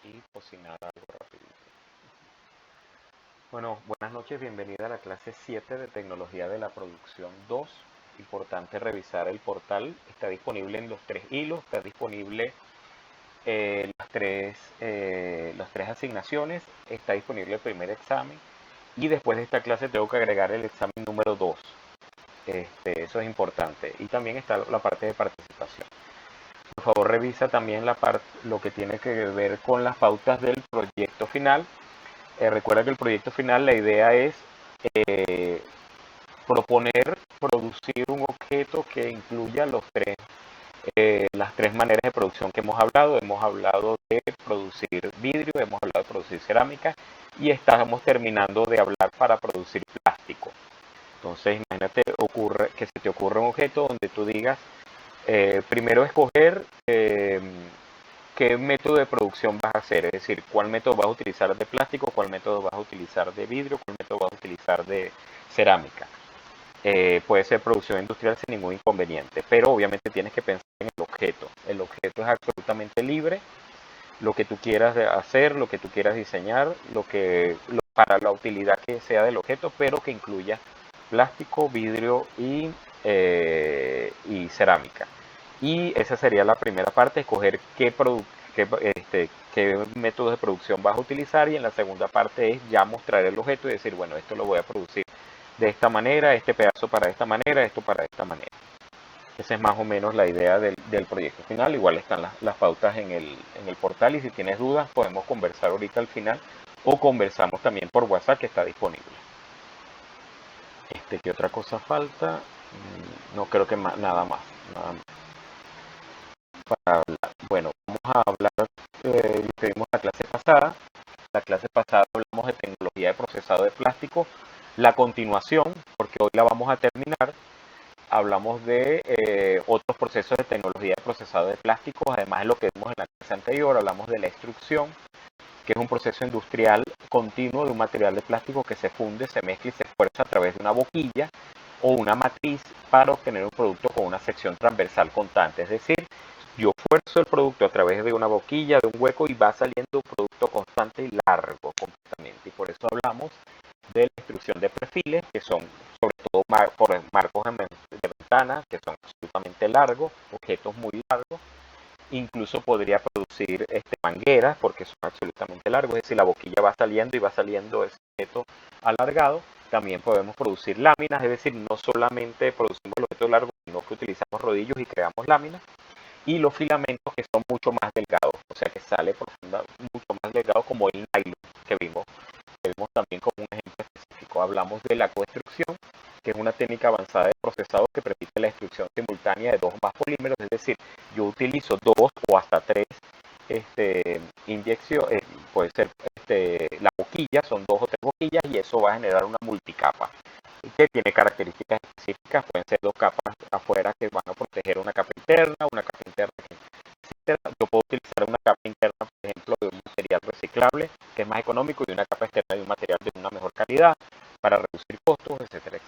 y cocinar algo rapidito. Bueno, buenas noches, bienvenida a la clase 7 de Tecnología de la Producción 2. Importante revisar el portal, está disponible en los tres hilos, está disponible las tres asignaciones, está disponible el primer examen y después de esta clase tengo que agregar el examen número 2. Eso es importante. Y también está la parte de participación. Por favor, revisa también lo que tiene que ver con las pautas del proyecto final. Recuerda que el proyecto final, la idea es eh, producir un objeto que incluya las tres maneras de producción que hemos hablado. Hemos hablado de producir vidrio, hemos hablado de producir cerámica y estamos terminando de hablar para producir plástico. Entonces, imagínate que se te ocurra un objeto donde tú digas, primero escoger qué método de producción vas a hacer, es decir, cuál método vas a utilizar de plástico, cuál método vas a utilizar de vidrio, cuál método vas a utilizar de cerámica. Puede ser producción industrial sin ningún inconveniente, pero obviamente tienes que pensar en el objeto. El objeto es absolutamente libre, lo que tú quieras hacer, lo que tú quieras diseñar, para la utilidad que sea del objeto, pero que incluya plástico, vidrio y cerámica. Y esa sería la primera parte, escoger qué métodos de producción vas a utilizar, y en la segunda parte es ya mostrar el objeto y decir, bueno, esto lo voy a producir de esta manera, este pedazo para esta manera, esto para esta manera. Esa es más o menos la idea del proyecto final. Igual están las pautas en el portal, y si tienes dudas podemos conversar ahorita al final o conversamos también por WhatsApp, que está disponible. ¿Qué otra cosa falta? No creo que nada más. Nada más para hablar. Bueno, vamos a hablar de lo que vimos la clase pasada. La clase pasada hablamos de tecnología de procesado de plástico. La continuación, porque hoy la vamos a terminar, hablamos de otros procesos de tecnología de procesado de plásticos. Además de lo que vimos en la clase anterior, hablamos de la extrusión, que es un proceso industrial continuo de un material de plástico que se funde, se mezcla y se esfuerza a través de una boquilla o una matriz para obtener un producto con una sección transversal constante. Es decir, yo fuerzo el producto a través de una boquilla, de un hueco, y va saliendo un producto constante y largo completamente. Y por eso hablamos de la extrusión de perfiles, que son sobre todo por marcos de ventana, que son absolutamente largos, objetos muy largos. Incluso podría producir mangueras, porque son absolutamente largos, es decir, la boquilla va saliendo y va saliendo ese objeto alargado. También podemos producir láminas, es decir, no solamente producimos el objeto largo, sino que utilizamos rodillos y creamos láminas. Y los filamentos, que son mucho más delgados, o sea que sale mucho más delgado, como el nylon que vimos también como un ejemplo específico. Hablamos de la coextrusión, que es una técnica avanzada de procesado que permite la extrusión simultánea de dos o más polímeros, es decir, yo utilizo dos o hasta tres inyecciones, puede ser la boquilla, son dos o tres boquillas, y eso va a generar una multicapa que tiene características específicas. Pueden ser dos capas afuera que van a proteger una capa interna, etc. Yo puedo utilizar una capa interna, por ejemplo, de un material reciclable, que es más económico, y una capa externa de un material de una mejor calidad para reducir costos, etc.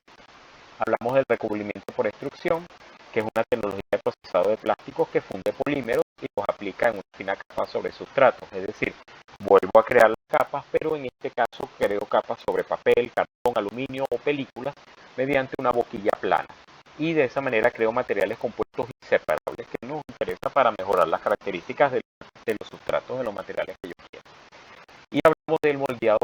Hablamos del recubrimiento por extrusión, que es una tecnología de procesado de plásticos que funde polímeros y los aplica en una fina capa sobre sustratos. Es decir, vuelvo a crear las capas, pero en este caso creo capas sobre papel, cartón, aluminio o películas mediante una boquilla plana. Y de esa manera creo materiales compuestos inseparables que nos interesa para mejorar las características de los sustratos de los materiales que yo quiero. Y hablamos del moldeado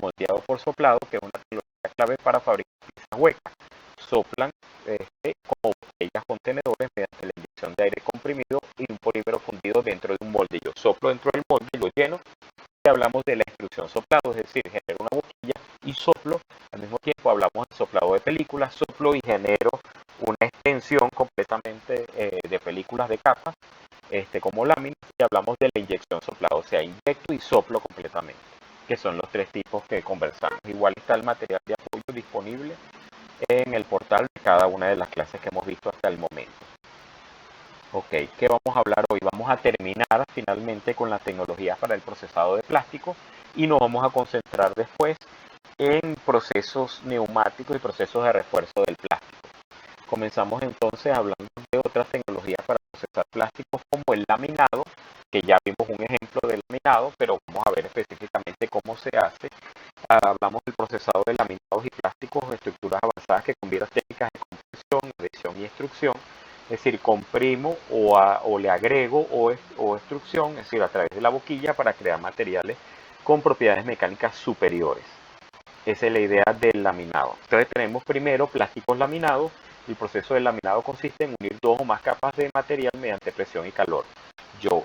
moldeado por soplado, que es una tecnología clave para fabricar piezas huecas. Soplan como botellas contenedores mediante la inyección de aire comprimido y un polímero fundido dentro de un molde. Yo soplo dentro del molde, lo lleno, y hablamos de la extrusión soplado, es decir, genero una boquilla y soplo. Al mismo tiempo hablamos de soplado de películas, soplo y genero una extensión completamente de películas de capas, como láminas. Y hablamos de la inyección soplado, o sea, inyecto y soplo completamente, que son los tres tipos que conversamos. Igual está el material de apoyo disponible en el portal de cada una de las clases que hemos visto hasta el momento. Ok, ¿qué vamos a hablar hoy? Vamos a terminar finalmente con las tecnologías para el procesado de plástico, y nos vamos a concentrar después en procesos neumáticos y procesos de refuerzo del plástico. Comenzamos entonces hablando de otras tecnologías para procesar plásticos, como el laminado, que ya vimos un ejemplo del laminado, pero vamos a ver específicamente cómo se hace. Hablamos del procesado de laminados y plásticos de estructuras avanzadas que combinan técnicas de compresión, adhesión y extrusión. Es decir, comprimo o le agrego o extrusión, es decir, a través de la boquilla para crear materiales con propiedades mecánicas superiores. Esa es la idea del laminado. Entonces tenemos primero plásticos laminados. El proceso del laminado consiste en unir dos o más capas de material mediante presión y calor. Yo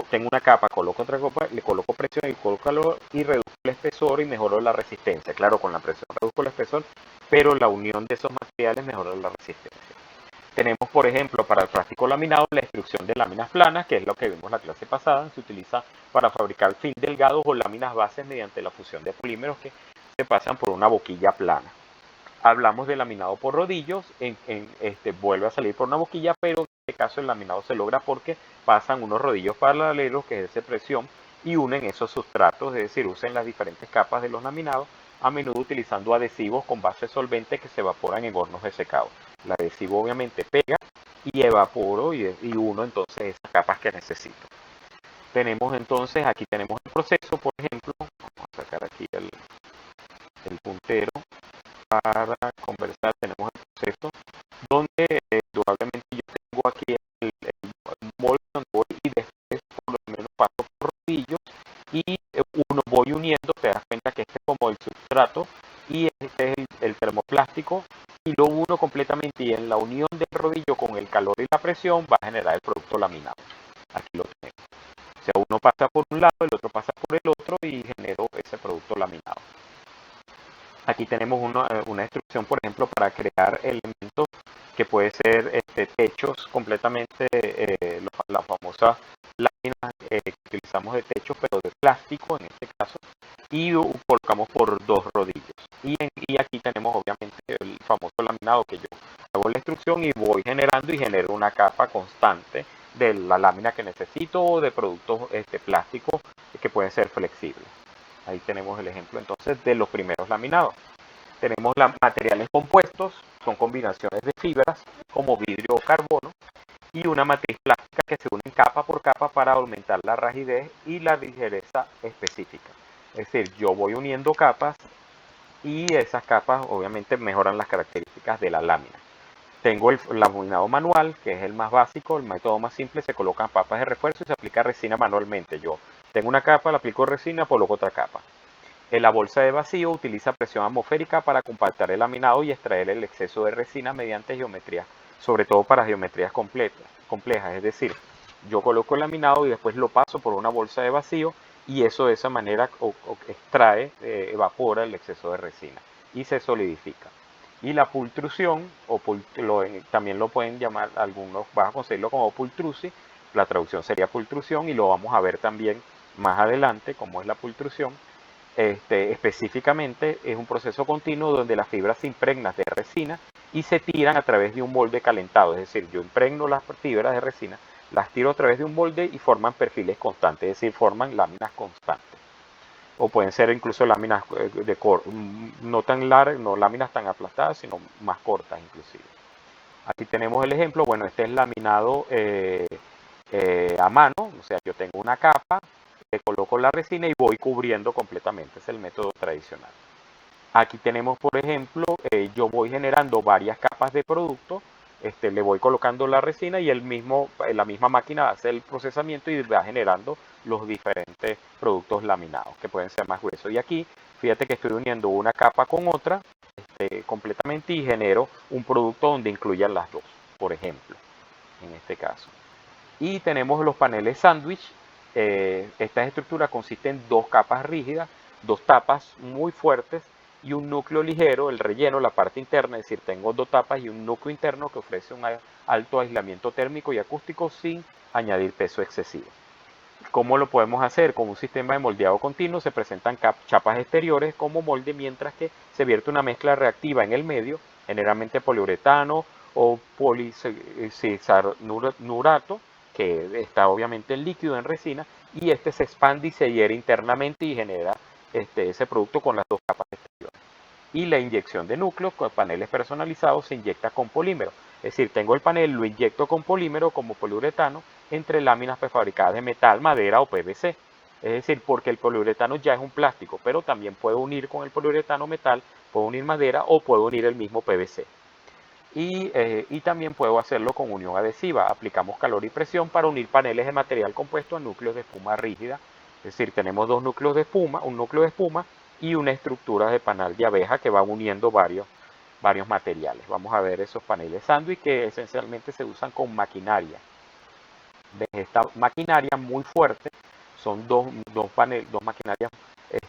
tengo una capa, coloco otra capa, le coloco presión y coloco calor y reduzco el espesor y mejoro la resistencia. Claro, con la presión reduzco el espesor, pero la unión de esos materiales mejora la resistencia. Tenemos, por ejemplo, para el plástico laminado, la extrusión de láminas planas, que es lo que vimos la clase pasada. Se utiliza para fabricar film delgados o láminas bases mediante la fusión de polímeros que se pasan por una boquilla plana. Hablamos de laminado por rodillos, vuelve a salir por una boquilla, pero en este caso el laminado se logra porque pasan unos rodillos paralelos que ejerce presión y unen esos sustratos, es decir, usen las diferentes capas de los laminados, a menudo utilizando adhesivos con base solvente que se evaporan en hornos de secado. El adhesivo obviamente pega y evaporo y uno entonces esas capas que necesito. Tenemos entonces, aquí tenemos el proceso, por ejemplo, vamos a sacar aquí el puntero para conversar. Tenemos el proceso donde indudablemente yo tengo aquí el molde donde voy y después por lo menos paso por rodillos y uno voy uniendo. Te das cuenta que este es como el sustrato y este es el termoplástico y lo uno completamente, y en la unión del rodillo con el calor y la presión va a generar el producto laminado. Aquí lo tenemos. O sea, uno pasa por un lado, el otro pasa por el otro y genero ese producto laminado. Aquí tenemos una instrucción, por ejemplo, para crear elementos que puede ser techos completamente, las famosas láminas que utilizamos de techos, pero de plástico en este caso, y colocamos por dos rodillos. Y aquí tenemos obviamente el famoso laminado que yo hago la instrucción y voy generando y genero una capa constante de la lámina que necesito o de productos plásticos que pueden ser flexibles. Ahí tenemos el ejemplo entonces de los primeros laminados. Tenemos materiales compuestos, son combinaciones de fibras como vidrio o carbono y una matriz plástica que se unen capa por capa para aumentar la rigidez y la ligereza específica. Es decir, yo voy uniendo capas y esas capas obviamente mejoran las características de la lámina. Tengo el laminado manual, que es el más básico, el método más simple. Se colocan papas de refuerzo y se aplica resina manualmente. Yo tengo una capa, la aplico resina, coloco otra capa. En la bolsa de vacío utiliza presión atmosférica para compactar el laminado y extraer el exceso de resina mediante geometrías, sobre todo para geometrías complejas. Es decir, yo coloco el laminado y después lo paso por una bolsa de vacío y eso de esa manera extrae, evapora el exceso de resina y se solidifica. Y la pultrusión, también lo pueden llamar algunos, vas a conseguirlo como pultrusi, la traducción sería pultrusión y lo vamos a ver también más adelante cómo es la pultrusión. Específicamente es un proceso continuo donde las fibras se impregnan de resina y se tiran a través de un molde calentado. Es decir, yo impregno las fibras de resina, las tiro a través de un molde y forman perfiles constantes, es decir, forman láminas constantes. O pueden ser incluso láminas no tan largas, no láminas tan aplastadas, sino más cortas inclusive. Aquí tenemos el ejemplo. Bueno, este es laminado a mano, o sea, yo tengo una capa, le coloco la resina y voy cubriendo completamente. Es el método tradicional. Aquí tenemos, por ejemplo, yo voy generando varias capas de producto, le voy colocando la resina y la misma máquina hace el procesamiento y va generando los diferentes productos laminados que pueden ser más gruesos. Y aquí, fíjate que estoy uniendo una capa con otra completamente y genero un producto donde incluyan las dos, por ejemplo, en este caso. Y tenemos los paneles sándwich. Esta estructura consiste en dos capas rígidas, dos tapas muy fuertes y un núcleo ligero, el relleno, la parte interna. Es decir, tengo dos tapas y un núcleo interno que ofrece un alto aislamiento térmico y acústico sin añadir peso excesivo. ¿Cómo lo podemos hacer? Con un sistema de moldeado continuo se presentan chapas exteriores como molde, mientras que se vierte una mezcla reactiva en el medio, generalmente poliuretano o policisarnurato, que está obviamente en líquido, en resina, y se expande y se hiere internamente y genera ese producto con las dos capas exteriores. Y la inyección de núcleos con paneles personalizados se inyecta con polímero. Es decir, tengo el panel, lo inyecto con polímero como poliuretano entre láminas prefabricadas de metal, madera o PVC. Es decir, porque el poliuretano ya es un plástico, pero también puedo unir con el poliuretano metal, puedo unir madera o puedo unir el mismo PVC. Y también puedo hacerlo con unión adhesiva. Aplicamos calor y presión para unir paneles de material compuesto a núcleos de espuma rígida. Es decir, tenemos dos núcleos de espuma, un núcleo de espuma y una estructura de panal de abeja que va uniendo varios materiales. Vamos a ver esos paneles sándwich que esencialmente se usan con maquinaria. Esta maquinaria muy fuerte, son dos maquinarias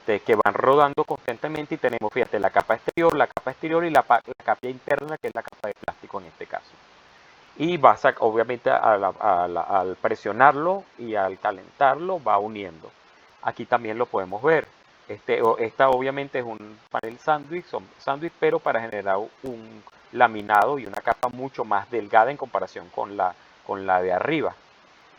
que van rodando constantemente y tenemos, fíjate, la capa exterior y la capa interna, que es la capa de plástico en este caso. Y vas a, obviamente, al presionarlo y al calentarlo, va uniendo. Aquí también lo podemos ver. Esta obviamente es un panel sándwich, pero para generar un laminado y una capa mucho más delgada en comparación con la de arriba.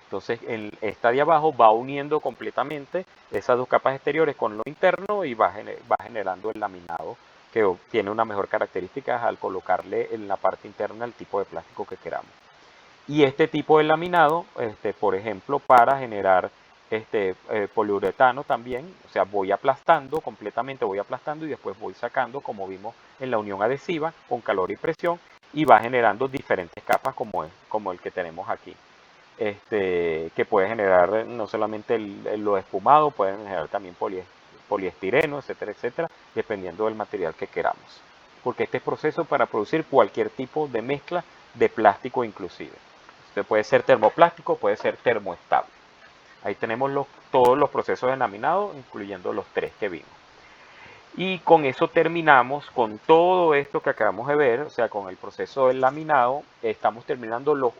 Entonces, esta de abajo va uniendo completamente esas dos capas exteriores con lo interno y va generando el laminado que tiene una mejor característica al colocarle en la parte interna el tipo de plástico que queramos. Y este tipo de laminado, por ejemplo, para generar poliuretano también, o sea, voy aplastando completamente, voy aplastando y después voy sacando, como vimos en la unión adhesiva, con calor y presión, y va generando diferentes capas como el que tenemos aquí. Que puede generar no solamente lo espumado, pueden generar también poliestireno, etcétera, etcétera, dependiendo del material que queramos. Porque este es proceso para producir cualquier tipo de mezcla de plástico inclusive. Puede ser termoplástico, puede ser termoestable. Ahí tenemos todos los procesos de laminado, incluyendo los tres que vimos. Y con eso terminamos con todo esto que acabamos de ver, o sea, con el proceso del laminado, estamos terminando las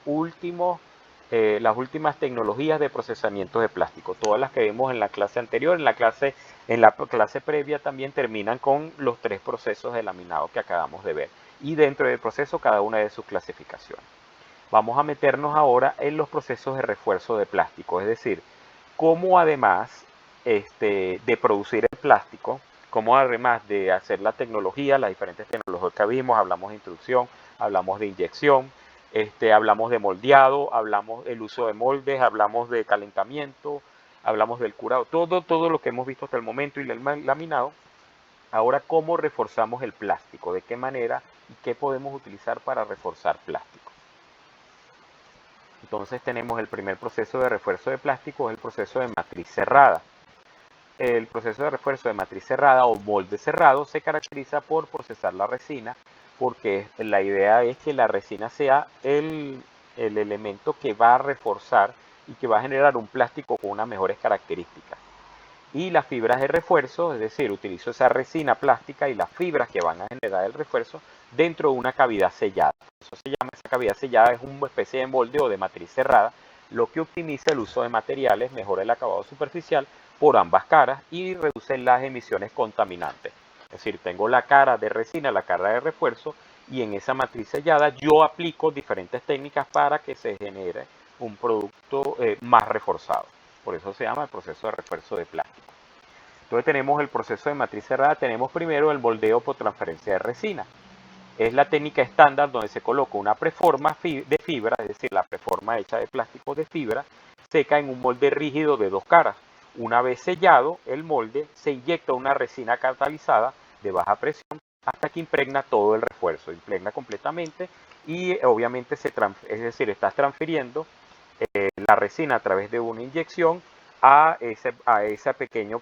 últimas tecnologías de procesamiento de plástico. Todas las que vimos en la clase anterior, en la clase previa también terminan con los tres procesos de laminado que acabamos de ver. Y dentro del proceso cada una de sus clasificaciones. Vamos a meternos ahora en los procesos de refuerzo de plástico, es decir, cómo además de producir el plástico, cómo además de hacer la tecnología, las diferentes tecnologías que vimos, hablamos de introducción, hablamos de inyección, hablamos de moldeado, hablamos del uso de moldes, hablamos de calentamiento, hablamos del curado, todo lo que hemos visto hasta el momento y el laminado. Ahora, ¿cómo reforzamos el plástico? ¿De qué manera y qué podemos utilizar para reforzar plástico? Entonces tenemos el primer proceso de refuerzo de plástico, es el proceso de matriz cerrada. El proceso de refuerzo de matriz cerrada o molde cerrado se caracteriza por procesar la resina, porque la idea es que la resina sea el elemento que va a reforzar y que va a generar un plástico con unas mejores características. Y las fibras de refuerzo, es decir, utilizo esa resina plástica y las fibras que van a generar el refuerzo dentro de una cavidad sellada. Eso se llama, esa cavidad sellada es una especie de molde o de matriz cerrada, lo que optimiza el uso de materiales, mejora el acabado superficial por ambas caras y reduce las emisiones contaminantes. Es decir, tengo la cara de resina, la cara de refuerzo, y en esa matriz sellada yo aplico diferentes técnicas para que se genere un producto más reforzado. Por eso se llama el proceso de refuerzo de plástico. Entonces tenemos el proceso de matriz cerrada, tenemos primero el moldeo por transferencia de resina. Es la técnica estándar donde se coloca una preforma de fibra, es decir, la preforma hecha de plástico de fibra, seca en un molde rígido de dos caras. Una vez sellado el molde, se inyecta una resina catalizada de baja presión hasta que impregna todo el refuerzo, impregna completamente y obviamente es decir, estás transfiriendo la resina a través de una inyección a esa pequeña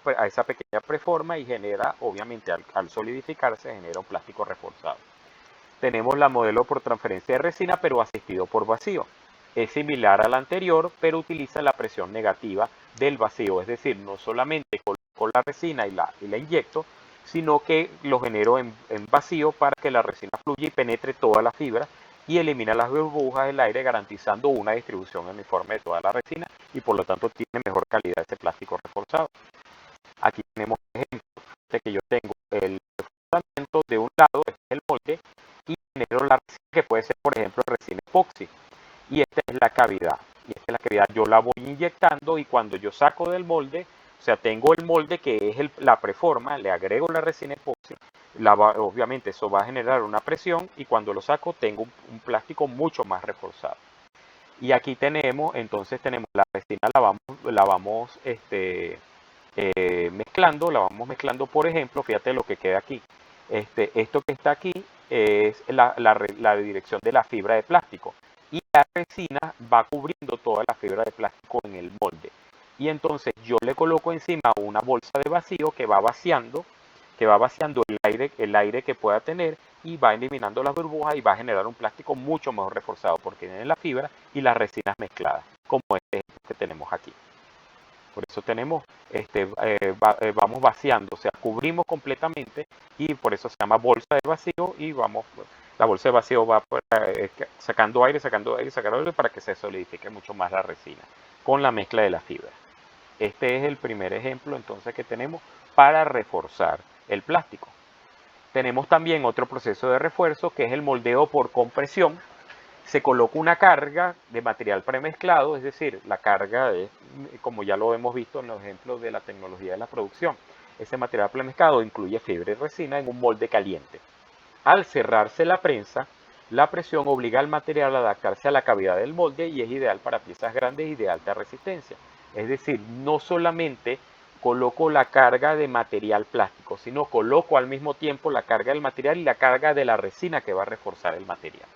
preforma y genera, obviamente, al solidificarse, genera un plástico reforzado. Tenemos la modelo por transferencia de resina, pero asistido por vacío. Es similar a la anterior, pero utiliza la presión negativa del vacío, es decir, no solamente coloco la resina y la inyecto, sino que lo genero en vacío para que la resina fluya y penetre toda la fibra y elimina las burbujas del aire, garantizando una distribución uniforme de toda la resina y por lo tanto tiene mejor calidad ese plástico reforzado. Aquí tenemos ejemplos de que yo tengo el reforzamiento de un lado, este es el molde, y genero la resina que puede ser, por ejemplo, resina epoxi. Y esta es la cavidad. Y esta es la cavidad. Yo la voy inyectando y cuando yo saco del molde, o sea, tengo el molde que es la preforma, le agrego la resina epoxi, obviamente eso va a generar una presión y cuando lo saco tengo un plástico mucho más reforzado. Y aquí entonces tenemos la resina, la vamos mezclando, la vamos mezclando, por ejemplo, fíjate lo que queda aquí. Esto que está aquí es la dirección de la fibra de plástico y la resina va cubriendo toda la fibra de plástico en el molde. Y entonces yo le coloco encima una bolsa de vacío que va vaciando el aire que pueda tener y va eliminando las burbujas y va a generar un plástico mucho mejor reforzado porque tiene la fibra y las resinas mezcladas, como este que tenemos aquí. Por eso tenemos, vamos vaciando, o sea, cubrimos completamente y por eso se llama bolsa de vacío y la bolsa de vacío va sacando aire, sacando aire, sacando aire para que se solidifique mucho más la resina con la mezcla de la fibra. Este es el primer ejemplo entonces que tenemos para reforzar el plástico. Tenemos también otro proceso de refuerzo que es el moldeo por compresión. Se coloca una carga de material premezclado, es decir, la carga es, como ya lo hemos visto en los ejemplos de la tecnología de la producción, ese material premezclado incluye fibra y resina en un molde caliente. Al cerrarse la prensa, la presión obliga al material a adaptarse a la cavidad del molde y es ideal para piezas grandes y de alta resistencia. Es decir, no solamente coloco la carga de material plástico, sino coloco al mismo tiempo la carga del material y la carga de la resina que va a reforzar el material.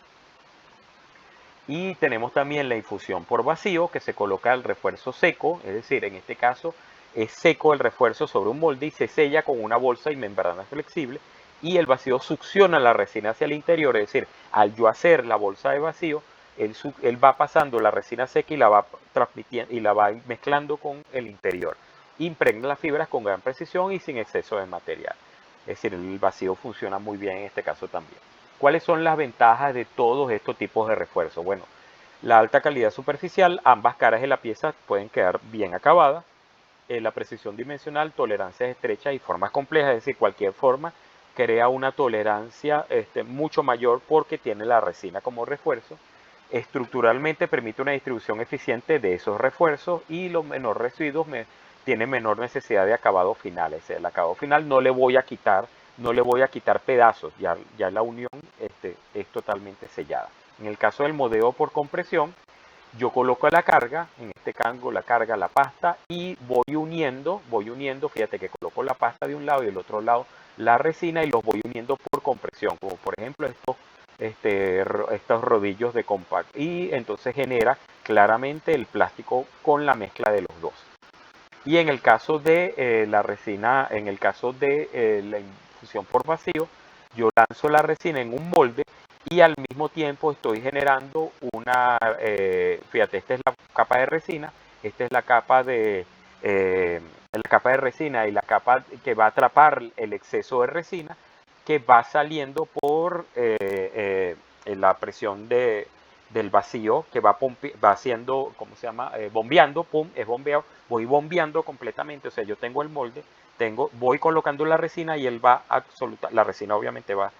Y tenemos también la infusión por vacío, que se coloca el refuerzo seco, es decir, en este caso es seco el refuerzo sobre un molde y se sella con una bolsa y membrana flexible y el vacío succiona la resina hacia el interior, es decir, al yo hacer la bolsa de vacío, él va pasando la resina seca y la va transmitiendo y la va mezclando con el interior. Impregna las fibras con gran precisión y sin exceso de material. Es decir, el vacío funciona muy bien en este caso también. ¿Cuáles son las ventajas de todos estos tipos de refuerzo? Bueno, la alta calidad superficial, ambas caras de la pieza pueden quedar bien acabadas. La precisión dimensional, tolerancias estrechas y formas complejas, es decir, cualquier forma crea una tolerancia mucho mayor porque tiene la resina como refuerzo. Estructuralmente permite una distribución eficiente de esos refuerzos y los menores residuos tienen menor necesidad de acabado final. Es decir, el acabado final no le voy a quitar pedazos, ya la unión es totalmente sellada. En el caso del modelo por compresión, yo coloco la carga, en este caso la carga, la pasta, y voy uniendo, fíjate que coloco la pasta de un lado y del otro lado la resina y los voy uniendo por compresión, como por ejemplo estos rodillos de compact. Y entonces genera claramente el plástico con la mezcla de los dos. Y en el caso de la resina, en el caso de la infusión por vacío, yo lanzo la resina en un molde y al mismo tiempo estoy generando fíjate, esta es la capa de resina, esta es la capa de resina y la capa que va a atrapar el exceso de resina que va saliendo por la presión del vacío que va haciendo, ¿cómo se llama? Bombeando, pum, es bombeado, voy bombeando completamente, o sea, yo tengo el molde, voy colocando la resina y él la resina obviamente va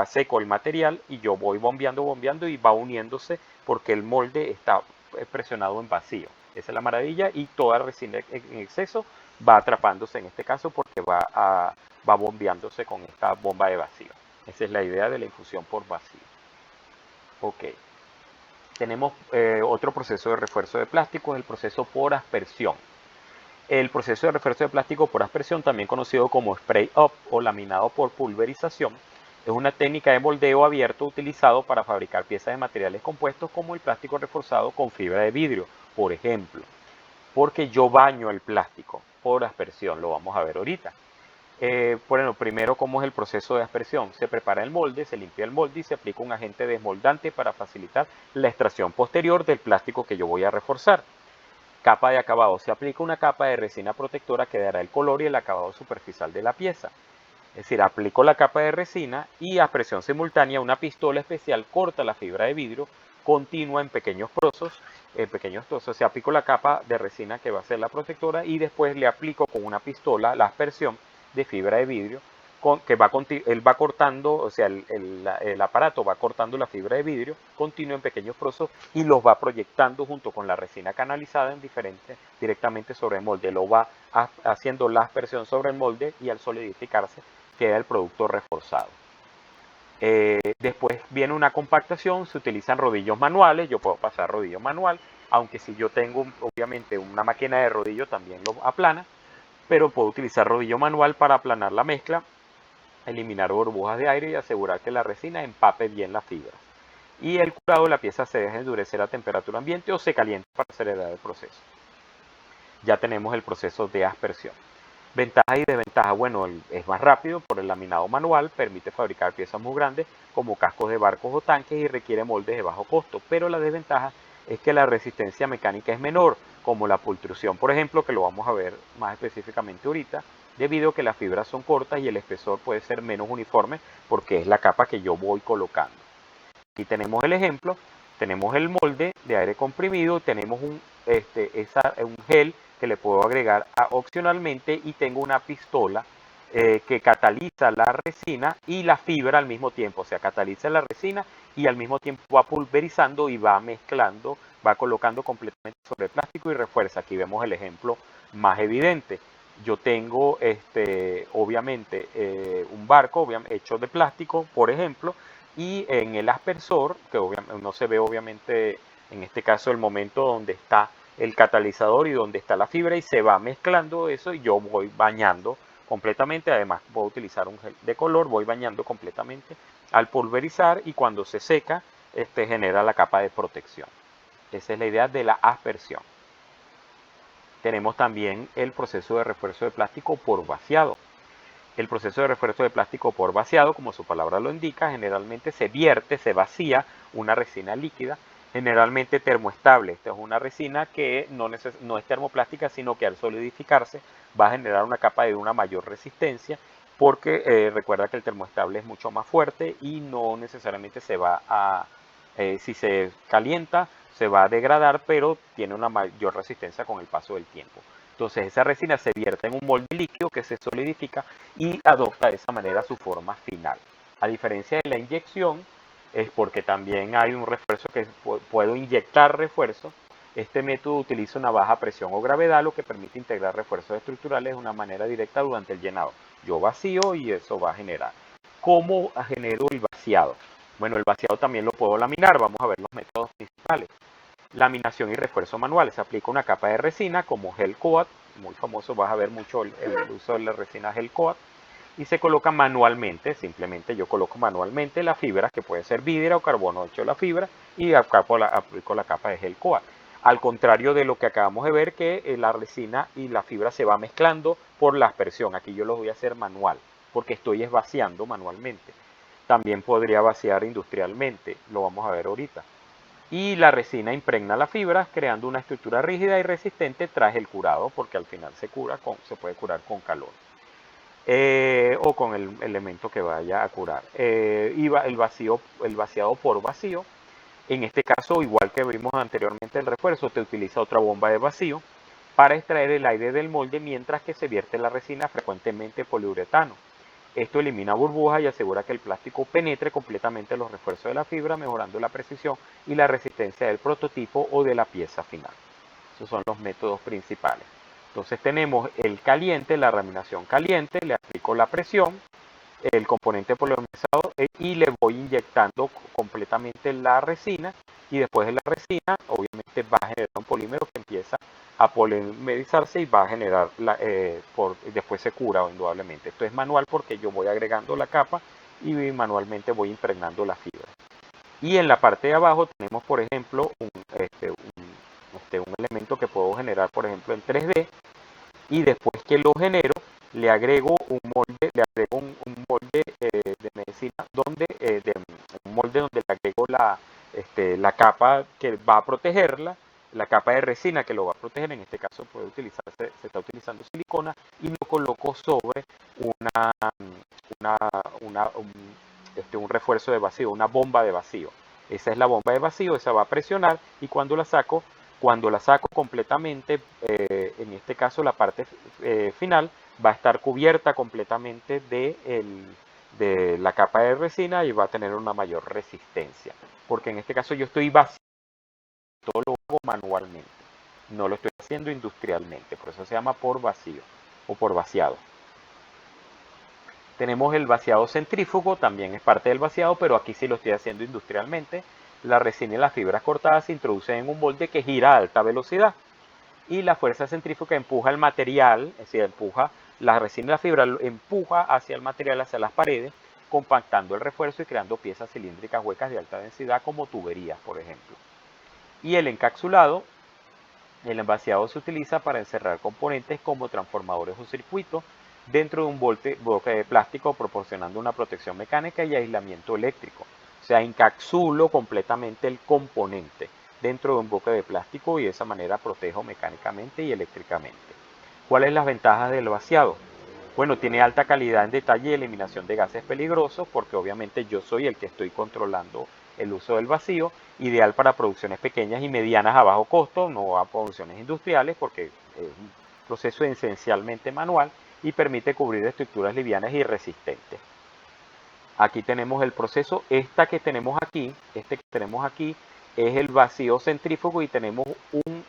seco el material y yo voy bombeando y va uniéndose porque el molde está presionado en vacío. Esa es la maravilla y toda resina en exceso va atrapándose en este caso porque va bombeándose con esta bomba de vacío. Esa es la idea de la infusión por vacío. Ok. Tenemos otro proceso de refuerzo de plástico, es el proceso por aspersión. El proceso de refuerzo de plástico por aspersión, también conocido como spray up o laminado por pulverización, es una técnica de moldeo abierto utilizado para fabricar piezas de materiales compuestos como el plástico reforzado con fibra de vidrio, por ejemplo. Porque yo baño el plástico por aspersión, lo vamos a ver ahorita. Bueno, primero, ¿cómo es el proceso de aspersión? Se prepara el molde, se limpia el molde y se aplica un agente desmoldante para facilitar la extracción posterior del plástico que yo voy a reforzar. Capa de acabado. Se aplica una capa de resina protectora que dará el color y el acabado superficial de la pieza. Es decir, aplico la capa de resina y a presión simultánea una pistola especial corta la fibra de vidrio continua en pequeños trozos. Se aplico la capa de resina que va a ser la protectora y después le aplico con una pistola la aspersión de fibra de vidrio él va cortando, o sea, el aparato va cortando la fibra de vidrio continuo en pequeños trozos y los va proyectando junto con la resina canalizada directamente sobre el molde. Lo va haciendo la aspersión sobre el molde y al solidificarse queda el producto reforzado. Después viene una compactación, se utilizan rodillos manuales, yo puedo pasar rodillo manual, aunque si yo tengo obviamente una máquina de rodillo también lo aplana. pero puedo utilizar rodillo manual para aplanar la mezcla, eliminar burbujas de aire y asegurar que la resina empape bien la fibra. Y el curado de la pieza se deja endurecer a temperatura ambiente o se calienta para acelerar el proceso. Ya tenemos el proceso de aspersión. Ventajas y desventajas. Bueno, es más rápido por el laminado manual, permite fabricar piezas muy grandes como cascos de barcos o tanques y requiere moldes de bajo costo, pero la desventaja es que la resistencia mecánica es menor, como la pultrusión, por ejemplo, que lo vamos a ver más específicamente ahorita, debido a que las fibras son cortas y el espesor puede ser menos uniforme porque es la capa que yo voy colocando. Aquí tenemos el ejemplo, tenemos el molde de aire comprimido, tenemos un gel que le puedo agregar opcionalmente y tengo una pistola que cataliza la resina y la fibra al mismo tiempo, o sea, cataliza la resina y al mismo tiempo va pulverizando y va mezclando, va colocando completamente sobre el plástico y refuerza. Aquí vemos el ejemplo más evidente. Yo tengo obviamente un barco hecho de plástico, por ejemplo, y en el aspersor, que no se ve obviamente en este caso el momento donde está el catalizador y donde está la fibra y se va mezclando eso y yo voy bañando completamente, además voy a utilizar un gel de color, voy bañando completamente al pulverizar y cuando se seca genera la capa de protección. Esa es la idea de la aspersión. Tenemos también el proceso de refuerzo de plástico por vaciado. El proceso de refuerzo de plástico por vaciado, como su palabra lo indica, generalmente se vierte, se vacía una resina líquida, generalmente termoestable. Esta es una resina que no es termoplástica, sino que al solidificarse va a generar una capa de una mayor resistencia, porque recuerda que el termoestable es mucho más fuerte y no necesariamente se va a, si se calienta, se va a degradar, pero tiene una mayor resistencia con el paso del tiempo. Entonces esa resina se vierte en un molde líquido que se solidifica y adopta de esa manera su forma final. A diferencia de la inyección, es porque también hay un refuerzo que puedo inyectar refuerzo. Este método utiliza una baja presión o gravedad, lo que permite integrar refuerzos estructurales de una manera directa durante el llenado. Yo vacío y eso va a generar. ¿Cómo genero el vaciado? Bueno, el vaciado también lo puedo laminar. Vamos a ver los métodos principales. Laminación y refuerzo manual. Se aplica una capa de resina como gel coat, muy famoso, vas a ver mucho el uso de la resina gel coat, y se coloca manualmente. Simplemente yo coloco manualmente la fibra, que puede ser vidrio o carbono hecho la fibra, y aplico la capa de gel coat. Al contrario de lo que acabamos de ver, que la resina y la fibra se va mezclando por la aspersión. Aquí yo lo voy a hacer manual, porque estoy vaciando manualmente. También podría vaciar industrialmente, lo vamos a ver ahorita. Y la resina impregna la fibra, creando una estructura rígida y resistente tras el curado, porque al final se puede curar con calor o con el elemento que vaya a curar. El vaciado por vacío, en este caso, igual que vimos anteriormente el refuerzo, te utiliza otra bomba de vacío para extraer el aire del molde mientras que se vierte la resina, frecuentemente poliuretano. Esto elimina burbujas y asegura que el plástico penetre completamente los refuerzos de la fibra, mejorando la precisión y la resistencia del prototipo o de la pieza final. Esos son los métodos principales. Entonces tenemos el caliente, la laminación caliente, le aplico la presión, el componente polimerizado y le voy inyectando completamente la resina y después de la resina obviamente va a generar un polímero que empieza a polimerizarse y va a generar, después se cura indudablemente. Esto es manual porque yo voy agregando la capa y manualmente voy impregnando la fibra. Y en la parte de abajo tenemos, por ejemplo, un elemento que puedo generar, por ejemplo, en 3D, y después que lo genero, le agrego un molde de medicina, un molde donde le agrego la capa que va a protegerla, la capa de resina que lo va a proteger. En este caso se está utilizando silicona, y lo coloco sobre un refuerzo de vacío, una bomba de vacío. Esa es la bomba de vacío, esa va a presionar, y cuando la saco completamente, en este caso la parte final va a estar cubierta completamente de la capa de resina y va a tener una mayor resistencia, porque en este caso yo estoy vaciando, todo lo hago manualmente, no lo estoy haciendo industrialmente, por eso se llama por vacío o por vaciado. Tenemos el vaciado centrífugo, también es parte del vaciado, pero aquí sí lo estoy haciendo industrialmente. La resina y las fibras cortadas se introducen en un molde que gira a alta velocidad y la fuerza centrífuga empuja el material, es decir, empuja la resina y la fibra, empuja hacia el material, hacia las paredes, compactando el refuerzo y creando piezas cilíndricas huecas de alta densidad como tuberías, por ejemplo. Y el encapsulado, el envasado se utiliza para encerrar componentes como transformadores o circuitos dentro de un bloque de plástico, proporcionando una protección mecánica y aislamiento eléctrico. O sea, encapsulo completamente el componente dentro de un bloque de plástico y de esa manera protejo mecánicamente y eléctricamente. ¿Cuáles son las ventajas del vaciado? Bueno, tiene alta calidad en detalle y eliminación de gases peligrosos, porque obviamente yo soy el que estoy controlando el uso del vacío, ideal para producciones pequeñas y medianas a bajo costo, no a producciones industriales, porque es un proceso esencialmente manual y permite cubrir estructuras livianas y resistentes. Aquí tenemos el proceso, este que tenemos aquí es el vacío centrífugo y tenemos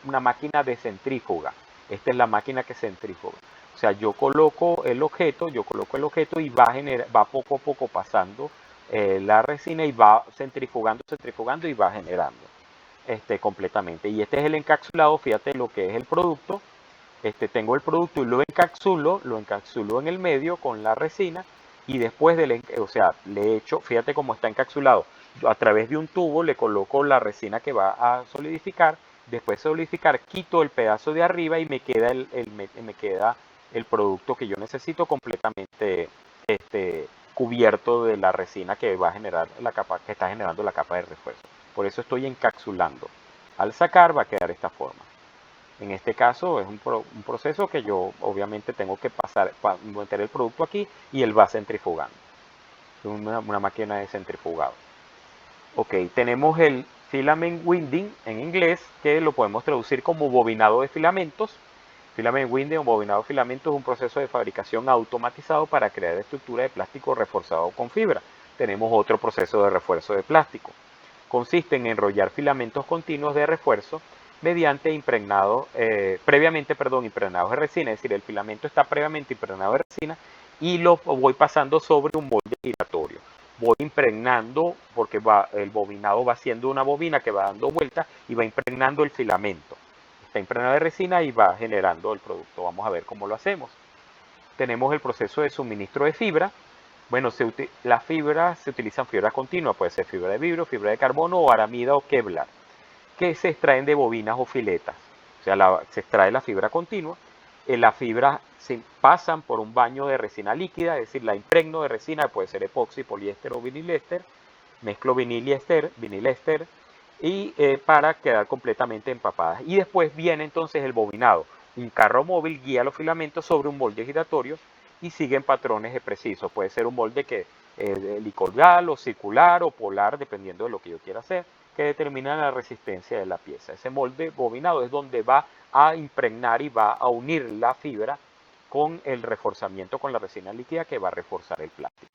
una máquina de centrífuga. Esta es la máquina que centrífuga. O sea, yo coloco el objeto y va poco a poco pasando la resina y va centrifugando y va generando completamente. Y este es el encapsulado, fíjate lo que es el producto. Tengo el producto y lo encapsulo en el medio con la resina y después le echo, fíjate cómo está encapsulado. Yo a través de un tubo le coloco la resina que va a solidificar. Después de solidificar, quito el pedazo de arriba y me queda el producto que yo necesito completamente cubierto de la resina que va a generar que está generando la capa de refuerzo. Por eso estoy encapsulando. Al sacar va a quedar de esta forma. En este caso es un proceso que yo obviamente tengo que meter el producto aquí y él va centrifugando. Es una máquina de centrifugado. Ok, tenemos el filament winding en inglés, que lo podemos traducir como bobinado de filamentos. Filament winding o bobinado de filamentos es un proceso de fabricación automatizado para crear estructura de plástico reforzado con fibra. Tenemos otro proceso de refuerzo de plástico. Consiste en enrollar filamentos continuos de refuerzo mediante previamente impregnados de resina, es decir, el filamento está previamente impregnado de resina y lo voy pasando sobre un molde giratorio. Voy impregnando, porque el bobinado va siendo una bobina que va dando vueltas y va impregnando el filamento. Está impregnado de resina y va generando el producto. Vamos a ver cómo lo hacemos. Tenemos el proceso de suministro de fibra. Bueno, las fibras se utilizan fibra continua, puede ser fibra de vidrio, fibra de carbono o aramida o Kevlar, que se extraen de bobinas o filetas. O sea, se extrae la fibra continua. Las fibras se pasan por un baño de resina líquida, es decir, la impregno de resina, puede ser epoxi, poliéster o vinilester. Mezclo vinilester, y para quedar completamente empapadas. Y después viene entonces el bobinado. Un carro móvil guía los filamentos sobre un molde giratorio y siguen patrones precisos. Puede ser un molde helicoidal o circular o polar, dependiendo de lo que yo quiera hacer, que determina la resistencia de la pieza. Ese molde bobinado es donde va a impregnar y va a unir la fibra con el reforzamiento con la resina líquida que va a reforzar el plástico.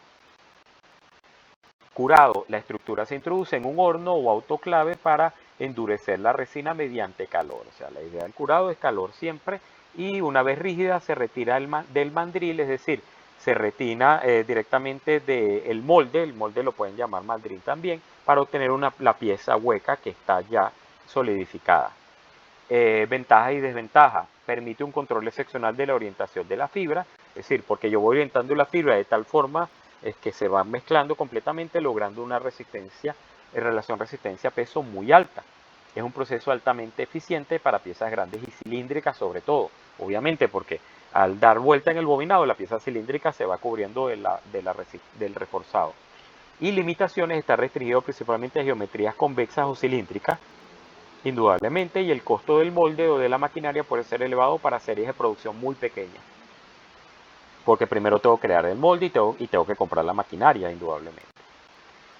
Curado, la estructura se introduce en un horno o autoclave para endurecer la resina mediante calor. O sea, la idea del curado es calor siempre y una vez rígida se retira del mandril, es decir, se retira directamente del molde, el molde lo pueden llamar mandril también, para obtener la pieza hueca que está ya solidificada. Ventajas y desventajas. Permite un control excepcional de la orientación de la fibra, es decir, porque yo voy orientando la fibra de tal forma es que se van mezclando completamente, logrando una resistencia, relación resistencia-peso muy alta. Es un proceso altamente eficiente para piezas grandes y cilíndricas sobre todo, obviamente porque al dar vuelta en el bobinado la pieza cilíndrica se va cubriendo del reforzado. Y limitaciones, está restringido principalmente a geometrías convexas o cilíndricas, indudablemente, y el costo del molde o de la maquinaria puede ser elevado para series de producción muy pequeñas. Porque primero tengo que crear el molde y tengo que comprar la maquinaria, indudablemente.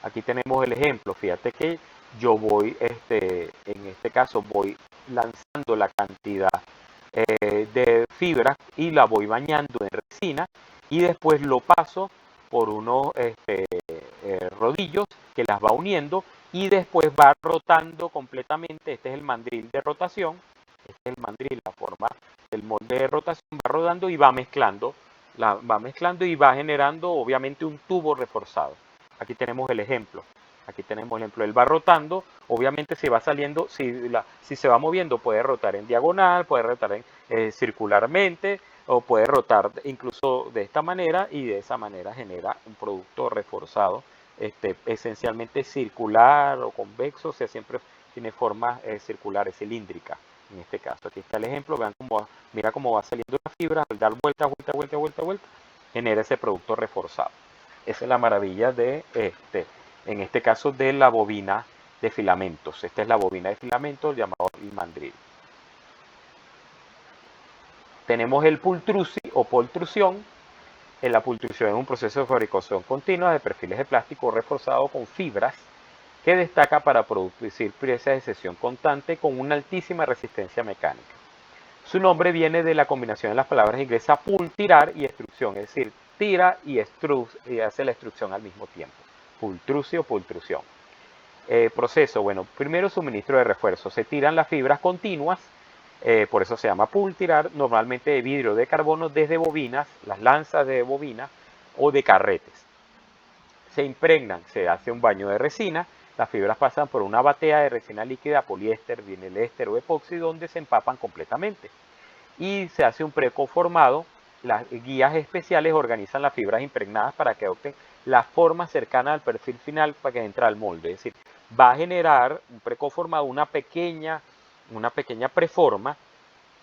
Aquí tenemos el ejemplo. Fíjate que yo voy, en este caso, voy lanzando la cantidad de fibras y la voy bañando en resina y después lo paso por unos rodillos que las va uniendo y después va rotando completamente. Este es el mandril de rotación. Este es el mandril, la forma del molde de rotación, va rodando y va mezclando y va generando obviamente un tubo reforzado. Aquí tenemos el ejemplo. Aquí tenemos el ejemplo, él va rotando, obviamente si va saliendo, si se va moviendo puede rotar en diagonal, puede rotar circularmente, o puede rotar incluso de esta manera, y de esa manera genera un producto reforzado, esencialmente circular o convexo, o sea, siempre tiene formas circulares, cilíndricas. En este caso, aquí está el ejemplo, vean mira cómo va saliendo la fibra, al dar vuelta, genera ese producto reforzado. Esa es la maravilla en este caso, de la bobina de filamentos. Esta es la bobina de filamentos llamado el mandril. Tenemos el pultrusi o pultrusión. La pultrusión es un proceso de fabricación continua de perfiles de plástico reforzado con fibras que destaca para producir piezas de sección constante con una altísima resistencia mecánica. Su nombre viene de la combinación de las palabras inglesas pull, tirar, y extrusión, es decir, tira y hace la extrusión al mismo tiempo. Pultrusio o pultrusión. Proceso, bueno, primero suministro de refuerzo. Se tiran las fibras continuas, por eso se llama pull, tirar, normalmente de vidrio de carbono desde bobinas, las lanzas de bobina o de carretes. Se impregnan, se hace un baño de resina, las fibras pasan por una batea de resina líquida, poliéster, vinil-éster o epoxi, donde se empapan completamente. Y se hace un preconformado. Las guías especiales organizan las fibras impregnadas para que adopten la forma cercana al perfil final para que entre al molde. Es decir, va a generar un preconformado, una pequeña preforma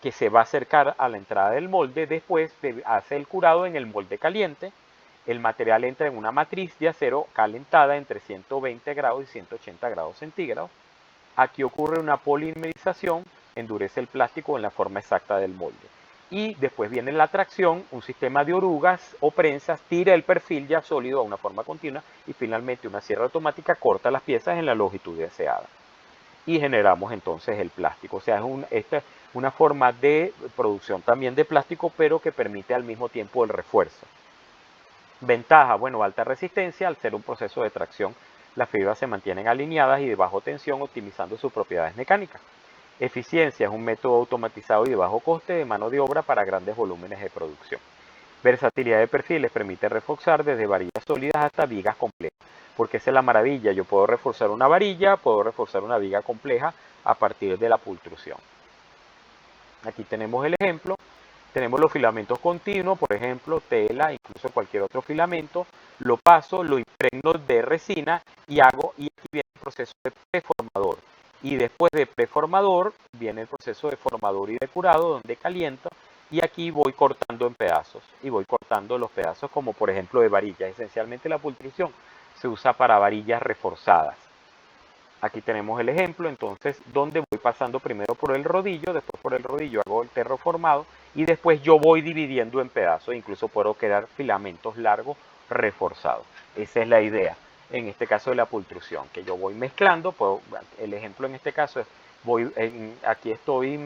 que se va a acercar a la entrada del molde. Después se hace el curado en el molde caliente. El material entra en una matriz de acero calentada entre 120 grados y 180 grados centígrados. Aquí ocurre una polimerización, endurece el plástico en la forma exacta del molde. Y después viene la tracción, un sistema de orugas o prensas tira el perfil ya sólido a una forma continua, y finalmente una sierra automática corta las piezas en la longitud deseada. Y generamos entonces el plástico. O sea, esta es una forma de producción también de plástico, pero que permite al mismo tiempo el refuerzo. Ventaja, bueno, alta resistencia. Al ser un proceso de tracción, las fibras se mantienen alineadas y de bajo tensión, optimizando sus propiedades mecánicas. Eficiencia, es un método automatizado y de bajo coste de mano de obra para grandes volúmenes de producción. Versatilidad de perfiles, permite reforzar desde varillas sólidas hasta vigas complejas, porque esa es la maravilla. Yo puedo reforzar una varilla, puedo reforzar una viga compleja a partir de la pultrusión. Aquí tenemos el ejemplo. Tenemos los filamentos continuos, por ejemplo, tela, incluso cualquier otro filamento. Lo paso, lo impregno de resina y aquí viene el proceso de preformador. Y después de preformador viene el proceso de formador y de curado, donde caliento, y aquí voy cortando en pedazos. Y voy cortando los pedazos como por ejemplo de varillas. Esencialmente la pultrusión se usa para varillas reforzadas. Aquí tenemos el ejemplo, entonces, donde voy pasando primero por el rodillo, después por el rodillo hago el terroformado, y después yo voy dividiendo en pedazos, incluso puedo crear filamentos largos reforzados. Esa es la idea, en este caso de la pultrusión, que yo voy mezclando. El ejemplo en este caso es, aquí estoy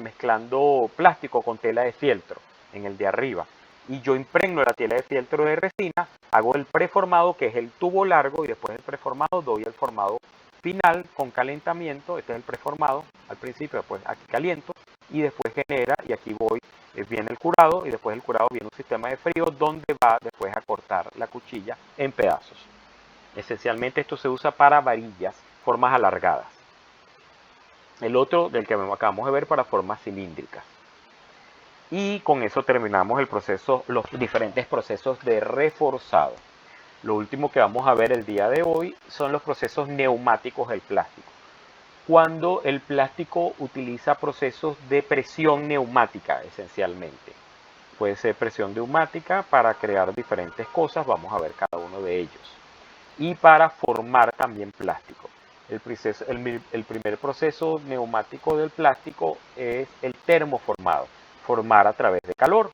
mezclando plástico con tela de fieltro, en el de arriba, y yo impregno la tela de fieltro de resina, hago el preformado, que es el tubo largo, y después del preformado doy el formado final con calentamiento. Este es el preformado al principio, después aquí caliento y después genera, y aquí viene el curado, y después del curado viene un sistema de frío donde va después a cortar la cuchilla en pedazos. Esencialmente esto se usa para varillas, formas alargadas. El otro del que acabamos de ver para formas cilíndricas. Y con eso terminamos el proceso, los diferentes procesos de reforzado. Lo último que vamos a ver el día de hoy son los procesos neumáticos del plástico. Cuando el plástico utiliza procesos de presión neumática, esencialmente. Puede ser presión neumática para crear diferentes cosas, vamos a ver cada uno de ellos. Y para formar también plástico. El primer proceso neumático del plástico es el termoformado, formar a través de calor.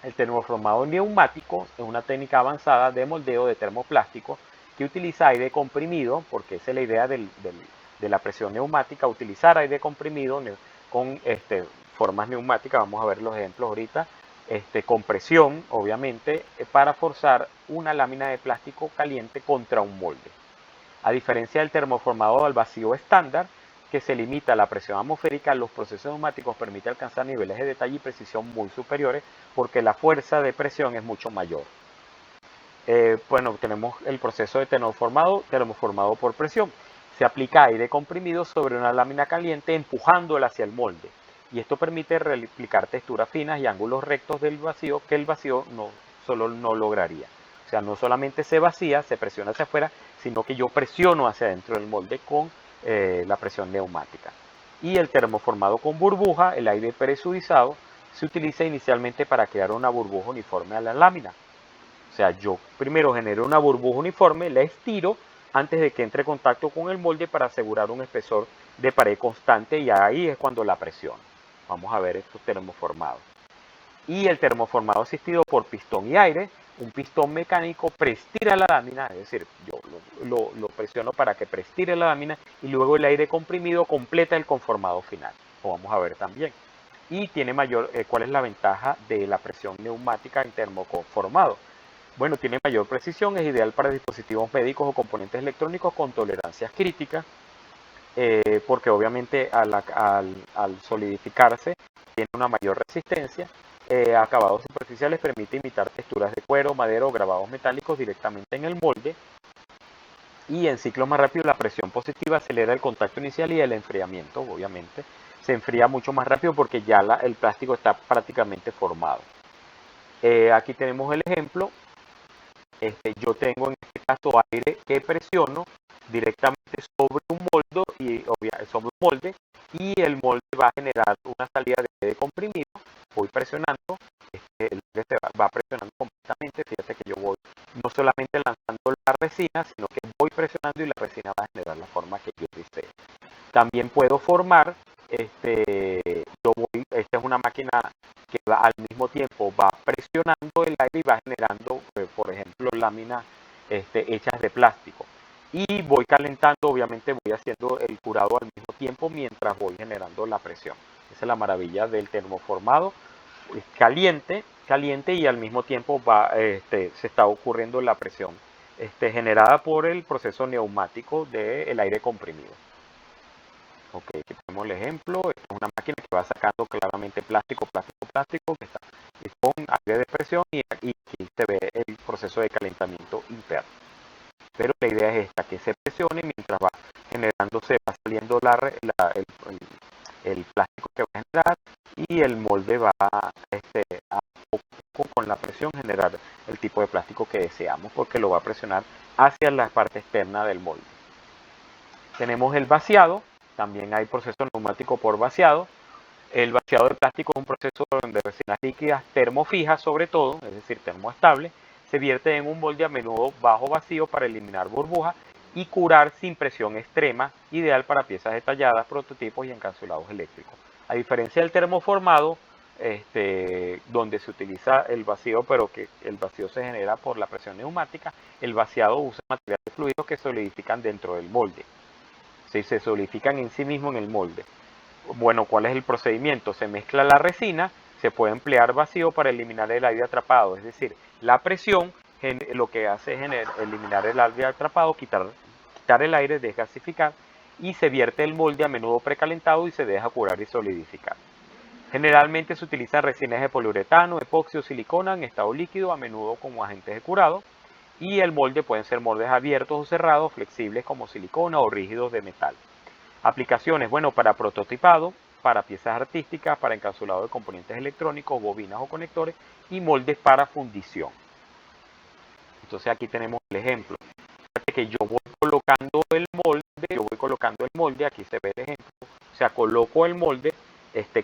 El termoformado neumático es una técnica avanzada de moldeo de termoplástico que utiliza aire comprimido, porque esa es la idea de la presión neumática, utilizar aire comprimido con formas neumáticas. Vamos a ver los ejemplos ahorita. Compresión, obviamente, para forzar una lámina de plástico caliente contra un molde. A diferencia del termoformado al vacío estándar, que se limita a la presión atmosférica, los procesos neumáticos permiten alcanzar niveles de detalle y precisión muy superiores porque la fuerza de presión es mucho mayor. Bueno, tenemos el proceso de termoformado por presión. Se aplica aire comprimido sobre una lámina caliente empujándola hacia el molde. Y esto permite replicar texturas finas y ángulos rectos del vacío que el vacío solo no lograría. O sea, no solamente se vacía, se presiona hacia afuera, sino que yo presiono hacia adentro del molde con la presión neumática. Y el termoformado con burbuja, el aire presurizado, se utiliza inicialmente para crear una burbuja uniforme a la lámina. O sea, yo primero genero una burbuja uniforme, la estiro antes de que entre en contacto con el molde para asegurar un espesor de pared constante y ahí es cuando la presiono. Vamos a ver estos termoformados. Y el termoformado asistido por pistón y aire, un pistón mecánico preestira la lámina, es decir, yo lo presiono para que preestire la lámina y luego el aire comprimido completa el conformado final. Lo vamos a ver también. Y tiene ¿cuál es la ventaja de la presión neumática en termoconformado? Bueno, tiene mayor precisión, es ideal para dispositivos médicos o componentes electrónicos con tolerancias críticas, porque obviamente al solidificarse tiene una mayor resistencia. Acabados superficiales permite imitar texturas de cuero, madera o grabados metálicos directamente en el molde. Y en ciclos más rápidos la presión positiva acelera el contacto inicial y el enfriamiento, obviamente. Se enfría mucho más rápido porque ya el plástico está prácticamente formado. Aquí tenemos el ejemplo. Yo tengo en este caso aire que presiono directamente sobre un molde y el molde va a generar una salida de aire comprimido. Voy presionando, el aire va presionando completamente. Fíjate que yo voy no solamente lanzando la resina, sino que voy presionando y la resina va a generar la forma que yo deseo. También puedo formar, esta es una máquina que al mismo tiempo va presionando el aire y va generando, por ejemplo, láminas hechas de plástico. Y voy calentando, obviamente voy haciendo el curado al mismo tiempo mientras voy generando la presión. Esa es la maravilla del termoformado. Es caliente y al mismo tiempo se está ocurriendo la presión generada por el proceso neumático del aire comprimido. Ok, aquí tenemos el ejemplo. Esta es una máquina que va sacando claramente plástico, que está con aire de presión y aquí se ve el proceso de calentamiento interno. Pero la idea es esta, que se presione mientras va generándose, va saliendo el plástico que va a generar y el molde va a poco con la presión generar el tipo de plástico que deseamos porque lo va a presionar hacia la parte externa del molde. Tenemos el vaciado, también hay proceso neumático por vaciado. El vaciado de plástico es un proceso donde resinas líquidas termofijas sobre todo, es decir, termoestable, se vierte en un molde a menudo bajo vacío para eliminar burbujas y curar sin presión extrema, ideal para piezas detalladas, prototipos y encapsulados eléctricos. A diferencia del termoformado, donde se utiliza el vacío, pero que el vacío se genera por la presión neumática, el vaciado usa materiales fluidos que solidifican dentro del molde. ¿Sí? Se solidifican en sí mismo en el molde. Bueno, ¿cuál es el procedimiento? Se mezcla la resina, se puede emplear vacío para eliminar el aire atrapado, es decir, la presión lo que hace es eliminar el aire atrapado, quitar el aire, desgasificar y se vierte el molde a menudo precalentado y se deja curar y solidificar. Generalmente se utilizan resinas de poliuretano, epoxi o silicona en estado líquido, a menudo como agentes de curado. Y el molde pueden ser moldes abiertos o cerrados, flexibles como silicona o rígidos de metal. Aplicaciones, bueno, para prototipado, para piezas artísticas, para encapsulado de componentes electrónicos, bobinas o conectores y moldes para fundición. Entonces aquí tenemos el ejemplo. Fíjate que yo voy colocando el molde, aquí se ve el ejemplo. O sea, coloco el molde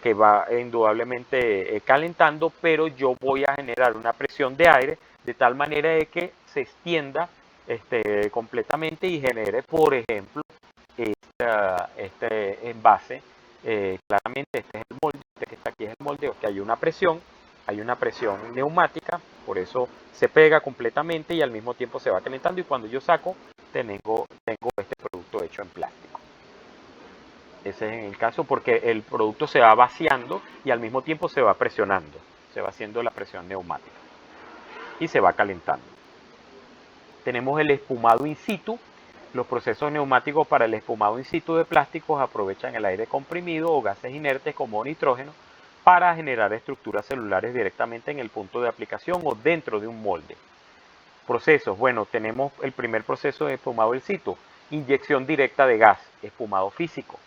que va indudablemente calentando, pero yo voy a generar una presión de aire de tal manera de que se extienda completamente y genere, por ejemplo, este envase. Claramente este es el molde, este que está aquí es el molde, que hay una presión neumática, por eso se pega completamente y al mismo tiempo se va calentando y cuando yo saco tengo este producto hecho en plástico. Ese es el caso porque el producto se va vaciando y al mismo tiempo se va presionando, se va haciendo la presión neumática y se va calentando. Tenemos el espumado in situ. Los procesos neumáticos para el espumado in situ de plásticos aprovechan el aire comprimido o gases inertes como nitrógeno para generar estructuras celulares directamente en el punto de aplicación o dentro de un molde. procesos, bueno, tenemos el primer proceso de espumado in situ, inyección directa de gas, espumado físico.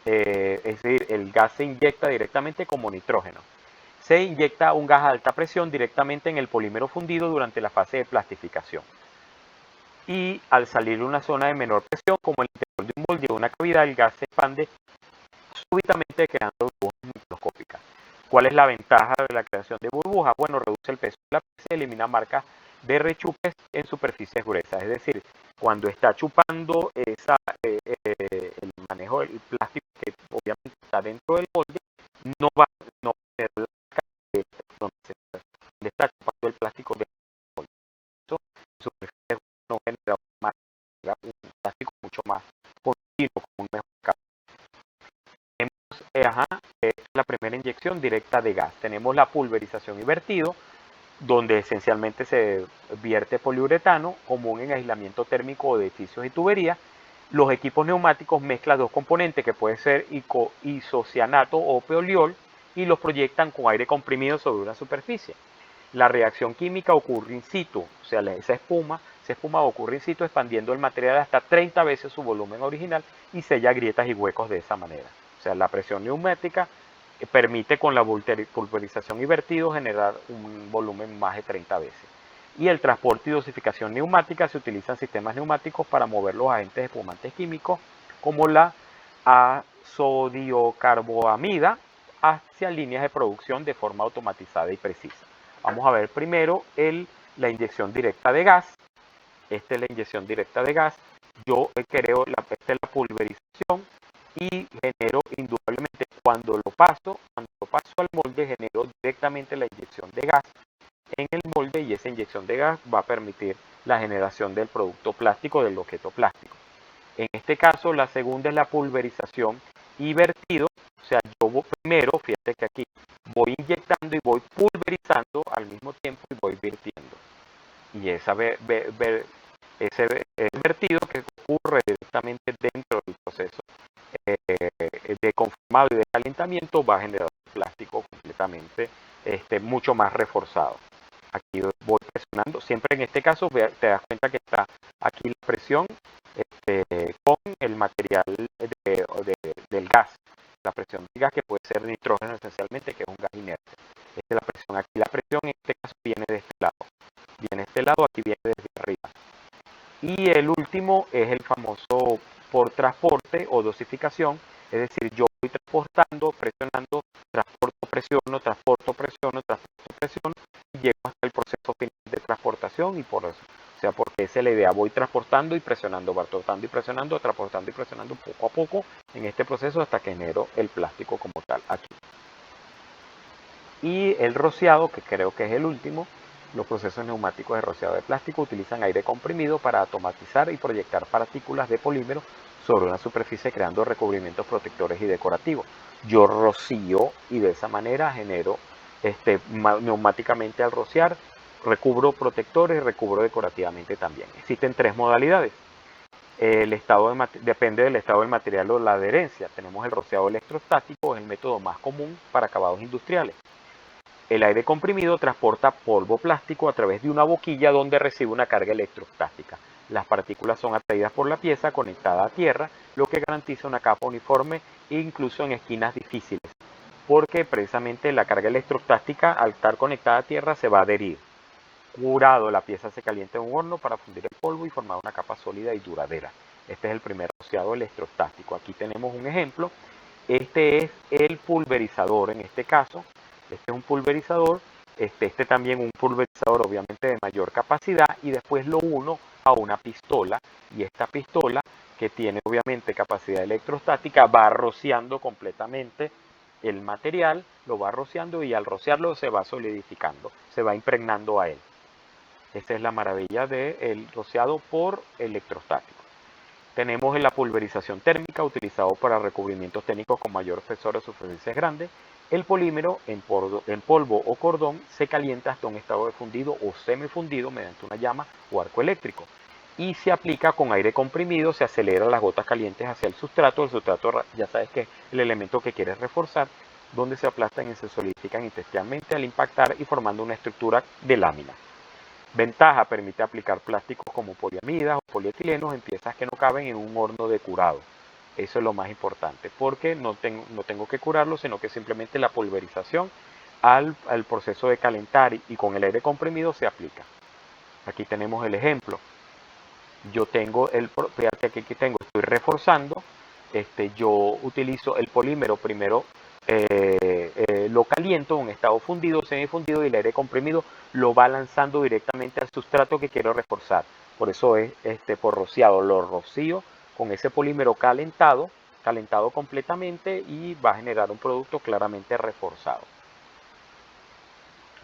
Es decir, el gas se inyecta directamente como nitrógeno. Se inyecta un gas a alta presión directamente en el polímero fundido durante la fase de plastificación. Y al salir de una zona de menor presión, como el interior de un molde o una cavidad, el gas se expande súbitamente creando burbujas microscópicas. ¿Cuál es la ventaja de la creación de burbujas? Bueno, reduce el peso de la pieza, elimina marcas de rechupes en superficies gruesas. Es decir, cuando está chupando el manejo del plástico que obviamente está dentro del molde, no va a tener la donde está chupando el plástico dentro del molde. Eso, en superficies no genera un plástico mucho más continuo, con un mejor cambio. Esta es la primera inyección directa de gas. Tenemos la pulverización y vertido, donde esencialmente se vierte poliuretano, común en aislamiento térmico de edificios y tuberías. Los equipos neumáticos mezclan dos componentes, que puede ser isocianato o peoliol, y los proyectan con aire comprimido sobre una superficie. La reacción química ocurre in situ, o sea, esa espuma ocurre in situ expandiendo el material hasta 30 veces su volumen original y sella grietas y huecos de esa manera. O sea, la presión neumática permite con la pulverización y vertido generar un volumen más de 30 veces. Y el transporte y dosificación neumática, se utilizan sistemas neumáticos para mover los agentes espumantes químicos como la azodiocarboamida hacia líneas de producción de forma automatizada y precisa. Vamos a ver primero la inyección directa de gas. Esta es la inyección directa de gas. Yo creo, esta es la pulverización y genero indudablemente cuando lo paso al molde, genero directamente la inyección de gas en el molde, y esa inyección de gas va a permitir la generación del producto plástico, del objeto plástico. En este caso, la segunda es la pulverización y vertido. O sea, yo primero, fíjate que aquí voy inyectando y voy pulverizando al mismo tiempo y voy vertiendo. Y ese vertido que ocurre directamente dentro del proceso de conformado y de calentamiento va a generar un plástico completamente mucho más reforzado. Aquí voy presionando, siempre en este caso te das cuenta que está aquí la presión con el material del gas, la presión del gas, que puede ser nitrógeno esencialmente, que es un gas inerte. Esta es la presión. Aquí la presión en este caso viene de este lado, aquí viene desde arriba. Y el último es el famoso por transporte o dosificación, es decir, yo voy transportando, presionando, transporto, presiono, y llego hasta el proceso final de transportación. Y por eso, o sea, porque esa es la idea, voy transportando y presionando, transportando y presionando poco a poco en este proceso hasta que genero el plástico como tal aquí. Y el rociado, que creo que es el último. Los procesos neumáticos de rociado de plástico utilizan aire comprimido para atomizar y proyectar partículas de polímero sobre una superficie, creando recubrimientos protectores y decorativos. Yo rocío y de esa manera genero neumáticamente, al rociar, recubro protectores y recubro decorativamente también. Existen tres modalidades. Depende del estado del material o la adherencia. Tenemos el rociado electrostático, es el método más común para acabados industriales. El aire comprimido transporta polvo plástico a través de una boquilla donde recibe una carga electrostática. Las partículas son atraídas por la pieza conectada a tierra, lo que garantiza una capa uniforme incluso en esquinas difíciles, porque precisamente la carga electrostática, al estar conectada a tierra, se va a adherir. Curado, la pieza se calienta en un horno para fundir el polvo y formar una capa sólida y duradera. Este es el primer rociado electrostático. Aquí tenemos un ejemplo. Este es el pulverizador en este caso. Este es un pulverizador, también un pulverizador obviamente de mayor capacidad, y después lo uno a una pistola, y esta pistola, que tiene obviamente capacidad electrostática, va rociando completamente el material, lo va rociando, y al rociarlo se va solidificando, se va impregnando a él. Esa es la maravilla del rociado por electrostático. Tenemos la pulverización térmica, utilizado para recubrimientos técnicos con mayor espesor o superficies grandes. El polímero en polvo o cordón se calienta hasta un estado de fundido o semifundido mediante una llama o arco eléctrico. Y se aplica con aire comprimido, se aceleran las gotas calientes hacia el sustrato. El sustrato, ya sabes, que es el elemento que quieres reforzar, donde se aplastan y se solidifican intestinalmente al impactar y formando una estructura de lámina. Ventaja, permite aplicar plásticos como poliamidas o polietilenos en piezas que no caben en un horno de curado. Eso es lo más importante, porque no tengo que curarlo, sino que simplemente la pulverización al proceso de calentar y con el aire comprimido se aplica. Aquí tenemos el ejemplo. Yo tengo fíjate que aquí estoy reforzando, yo utilizo el polímero primero, lo caliento en un estado fundido, semifundido, y el aire comprimido lo va lanzando directamente al sustrato que quiero reforzar. Por eso es por rociado, lo rocío con ese polímero calentado completamente, y va a generar un producto claramente reforzado,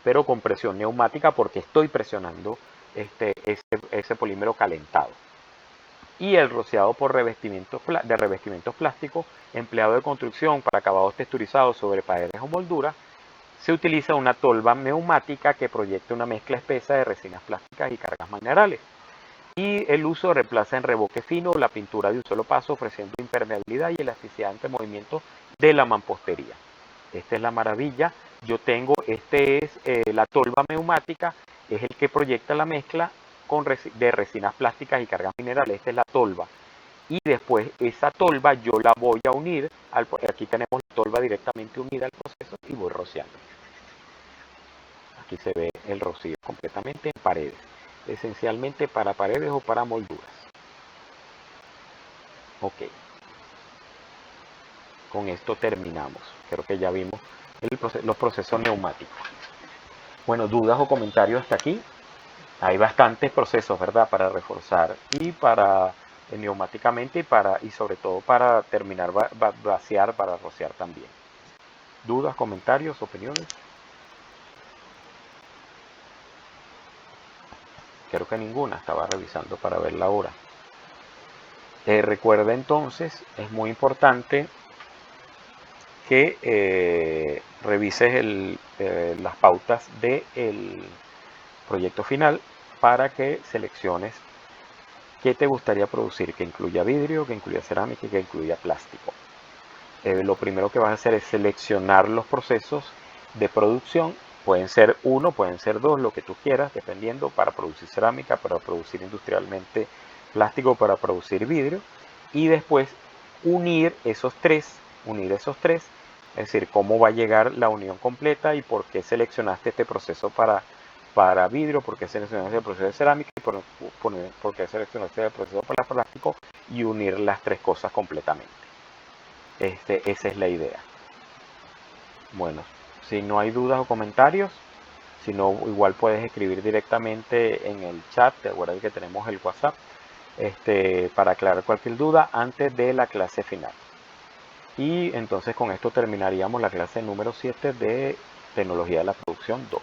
pero con presión neumática, porque estoy presionando ese polímero calentado. Y el rociado por revestimientos plásticos empleado de construcción para acabados texturizados sobre paredes o molduras, se utiliza una tolva neumática que proyecta una mezcla espesa de resinas plásticas y cargas minerales. Y el uso reemplaza en revoque fino la pintura de un solo paso, ofreciendo impermeabilidad y elasticidad ante movimientos de la mampostería. Esta es la maravilla. Yo tengo, la tolva neumática, es el que proyecta la mezcla de resinas plásticas y cargas minerales. Esta es la tolva. Y después esa tolva yo la voy a unir, aquí tenemos la tolva directamente unida al proceso, y voy rociando. Aquí se ve el rocío completamente en paredes, esencialmente para paredes o para molduras. Ok, con esto terminamos. Creo que ya vimos los procesos neumáticos. Bueno, dudas o comentarios hasta aquí. Hay bastantes procesos, ¿verdad? Para reforzar y para neumáticamente, y sobre todo para terminar vaciar, para rociar también. ¿Dudas, comentarios, opiniones? Creo que ninguna. Estaba revisando para ver la hora. Recuerda entonces, es muy importante que revises las pautas del proyecto final para que selecciones qué te gustaría producir, que incluya vidrio, que incluya cerámica y que incluya plástico. Lo primero que vas a hacer es seleccionar los procesos de producción. Pueden ser uno, pueden ser dos, lo que tú quieras, dependiendo, para producir cerámica, para producir industrialmente plástico, para producir vidrio. Y después unir esos tres, es decir, cómo va a llegar la unión completa y por qué seleccionaste este proceso para vidrio, por qué seleccionaste el proceso de cerámica y por qué seleccionaste el proceso para plástico, y unir las tres cosas completamente. Esa es la idea. Bueno, si no hay dudas o comentarios, si no, igual puedes escribir directamente en el chat. Te acuerdas que tenemos el WhatsApp, para aclarar cualquier duda antes de la clase final. Y entonces con esto terminaríamos la clase número 7 de Tecnología de la Producción 2.